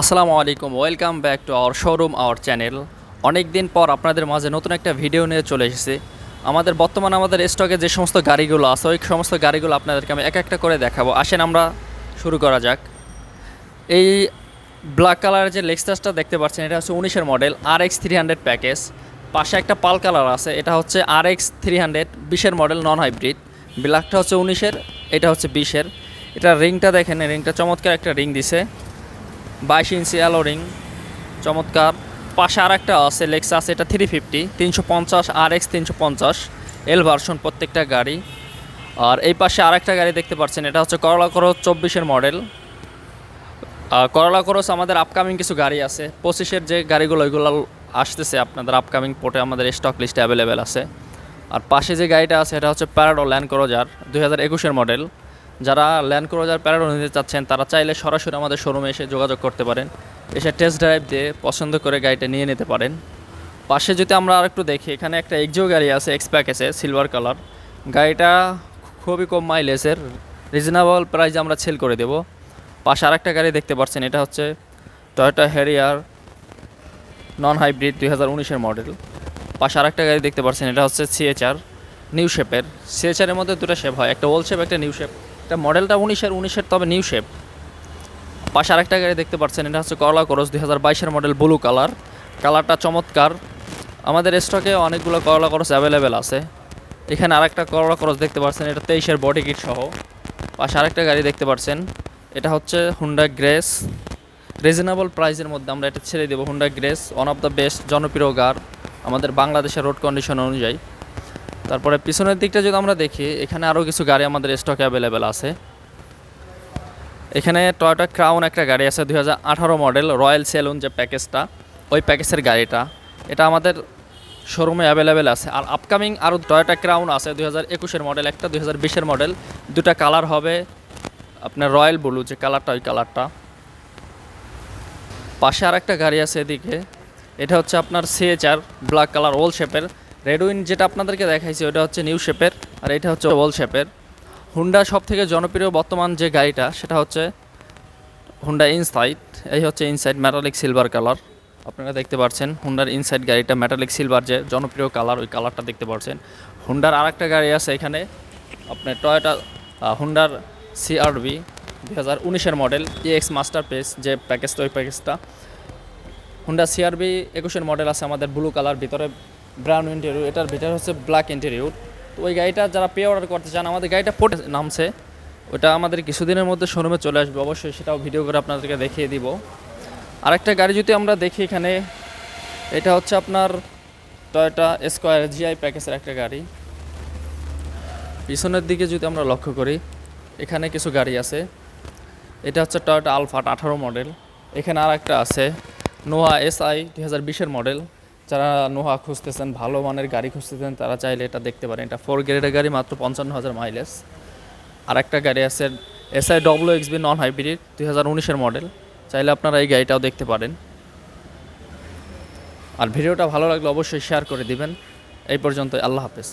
আসসালামু আলাইকুম, welcome back to our showroom our channel. অনেক দিন পর আপনাদের মাঝে নতুন একটা ভিডিও নিয়ে চলে এসেছি। আমাদের স্টকে যে সমস্ত গাড়িগুলো আছে ওই সমস্ত গাড়িগুলো আপনাদেরকে আমি এক একটা করে দেখাবো। আসেন আমরা শুরু করা যাক। এই ব্ল্যাক কালারের যে লেক্সাসটা দেখতে পাচ্ছেন এটা হচ্ছে 19-এর মডেল RX 300 প্যাকেজ। পাশে একটা পাল কালার আছে, এটা হচ্ছে RX 300 20-এর মডেল নন হাইব্রিড। ব্ল্যাকটা হচ্ছে 19-এর, এটা হচ্ছে 20-এর। এটা রিংটা দেখেন, রিংটা চমৎকার একটা রিং দিছে, 22 ইঞ্চি অ্যালো রিং, চমৎকার। পাশে আর একটা আছে লেক্সাস, এটা 350 350 RX 350 এল ভার্সন প্রত্যেকটা গাড়ি। আর এই পাশে আরেকটা গাড়ি দেখতে পাচ্ছেন, এটা হচ্ছে করলা ক্রস 24-এর মডেল। করলা ক্রস আমাদের আপকামিং কিছু গাড়ি আছে, 25-এর যে গাড়িগুলো ওইগুলো আসতেছে আপনাদের আপকামিং পোর্টে আমাদের স্টক লিস্টে অ্যাভেলেবেল আছে। আর পাশে যে গাড়িটা আছে এটা হচ্ছে প্যারাডো ল্যান্ড ক্রুজার 2021-এর মডেল। যারা ল্যান্ড ক্রুজার প্যারাডো নিতে চাচ্ছেন তারা চাইলে সরাসরি আমাদের শোরুমে এসে যোগাযোগ করতে পারেন, এসে টেস্ট ড্রাইভ দিয়ে পছন্দ করে গাড়িটা নিয়ে নিতে পারেন। পাশে যদি আমরা আরেকটু দেখি, এখানে একটা এক্সিও গাড়ি আছে এক্স প্যাকেজে, সিলভার কালার। গাড়িটা খুবই কম মাইলেজের, রিজনেবল প্রাইসে আমরা সেল করে দেব। পাশে আরেকটা গাড়ি দেখতে পাচ্ছেন, এটা হচ্ছে টয়োটা হ্যারিয়ার নন হাইব্রিড 2019-এর মডেল। পাশে আরেকটা গাড়ি দেখতে পাচ্ছেন, এটা হচ্ছে CHR নিউ শেপের। CHR-এর মধ্যে দুটো শেপ হয়, একটা ওল্ড শেপ একটা নিউ শেপ। এটা মডেলটা 19-এর তবে নিউ শেপ। পাশে আরেকটা গাড়ি দেখতে পাচ্ছেন, এটা হচ্ছে করলা ক্রস 2022-এর মডেল ব্লু কালার। কালারটা চমৎকার। আমাদের স্টকে অনেকগুলো করলা ক্রস অ্যাভেলেবেল আছে। এখানে আরেকটা করলা ক্রস দেখতে পাচ্ছেন, এটা 23-এর বডি কিট সহ। পাশে আরেকটা গাড়ি দেখতে পাচ্ছেন, এটা হচ্ছে হুন্ডা গ্রেস। রিজনেবল প্রাইসের মধ্যে আমরা এটা ছেড়ে দেবো। Honda grace one of the best জনপ্রিয় কার আমাদের বাংলাদেশের রোড কন্ডিশন অনুযায়ী। তারপরে পিছনের দিকটা যদি আমরা দেখি, এখানে আরও কিছু গাড়ি আমাদের স্টকে অ্যাভেলেবেল আছে। এখানে টয়োটা ক্রাউন একটা গাড়ি আছে 2018 মডেল, রয়্যাল সেলুন যে প্যাকেজটা, ওই প্যাকেজের গাড়িটা এটা আমাদের শোরুমে অ্যাভেলেবেল আছে। আর আপকামিং আরও টয়োটা ক্রাউন আছে 2021-এর মডেল, একটা 2020-এর মডেল। দুটা কালার হবে আপনার রয়্যাল ব্লু যে কালারটা, ওই কালারটা। পাশে আর একটা গাড়ি আছে এদিকে, এটা হচ্ছে আপনার CHR ব্ল্যাক কালার ওল শেপের। রেডউইন যেটা আপনাদেরকে দেখাইছি ওটা হচ্ছে নিউ শেপের, আর এটা হচ্ছে ওল শেপের। হুন্ডা সব থেকে জনপ্রিয় বর্তমান যে গাড়িটা সেটা হচ্ছে হুন্ডা ইনসাইট। এই হচ্ছে ইনসাইট মেটালিক সিলভার কালার, আপনারা দেখতে পাচ্ছেন। হুন্ডার ইনসাইট গাড়িটা মেটালিক সিলভার যে জনপ্রিয় কালার, ওই কালারটা দেখতে পাচ্ছেন। হুন্ডার আরেকটা গাড়ি আছে এখানে আপনার টয়োটা হুন্ডার CRV 2019-এর মডেল EX মাস্টার পেস যে প্যাকেজটা, ওই প্যাকেজটা। হুন্ডা CRV 21-এর মডেল আছে আমাদের ব্লু কালার, ভিতরে ব্রাউন ইন্টেরিয়র, এটার ভিতরে হচ্ছে ব্ল্যাক ইন্টেরিয়র। তো ওই গাড়িটা যারা পে অর্ডার করতে চান, আমাদের গাড়িটা পোর্টে নামছে, ওটা আমাদের কিছুদিনের মধ্যে শোরুমে চলে আসবে, অবশ্যই সেটাও ভিডিও করে আপনাদেরকে দেখিয়ে দিব। আরেকটা গাড়ি যদি আমরা দেখি এখানে, এটা হচ্ছে আপনার টয়োটা স্কয়ার GI প্যাকেজের একটা গাড়ি। পিছনের দিকে যদি আমরা লক্ষ্য করি, এখানে কিছু গাড়ি আছে। এটা হচ্ছে টয়োটা আলফার্ড 18 মডেল। এখানে আর একটা আছে নোহা SI 2020-এর মডেল। যারা নোহা খুঁজতেছেন, ভালো মানের গাড়ি খুঁজতেছেন, তারা চাইলে এটা দেখতে পারেন। এটা 4 গ্রেডের গাড়ি, মাত্র 55,000 মাইলেজ। আর একটা গাড়ি আছে SI WXB নন হাইব্রিড 2019-এর মডেল, চাইলে আপনারা এই গাড়িটাও দেখতে পারেন। আর ভিডিওটা ভালো লাগলে অবশ্যই শেয়ার করে দিবেন। এই পর্যন্ত, আল্লাহ হাফেজ।